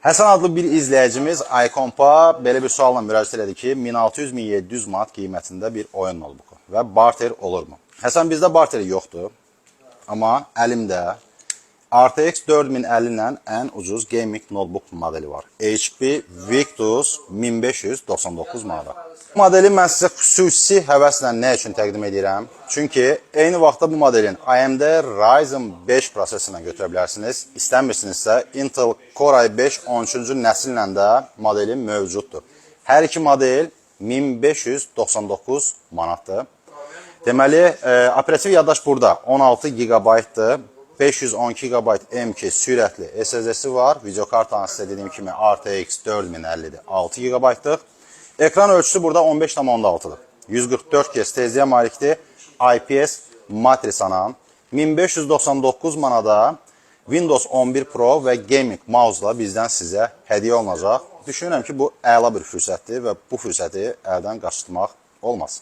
Həsən adlı bir izləyicimiz iCompa belə bir sualla müraciət elədi ki, 1600-1700 manat qiymətində bir oyun notebooku və barter olurmu? Həsən, bizdə barteri yoxdur, amma əlimdə RTX 4050 ilə ən ucuz gaming notebook modeli var. HP Victus 1599 manata. Bu modeli mən sizə xüsusi həvəslə nə üçün təqdim edirəm? Çünki eyni vaxtda bu modelin AMD Ryzen 5 prosesoruna götürə bilərsiniz. İstəmirsinizsə Intel Core i5 13-cü nəsillə də modeli mövcuddur. Hər iki model 1599 manatdır. Deməli, operativ yaddaş burada 16 GB-dır. 512 GB M2 sürətli SSD-si var. Video kartanı sizə dediyim kimi RTX 4050-dir. 6 GB-dır. Ekran ölçüsü burada 15,6-dır. 144 Hz tezliyə malikdir. IPS matrisanan 1599 manada Windows 11 Pro və Gaming Mouse-la bizdən sizə hədiyyə olunacaq. Düşünürəm ki, bu əla bir fürsətdir və bu fürsəti əldən qaçırtmaq olmaz.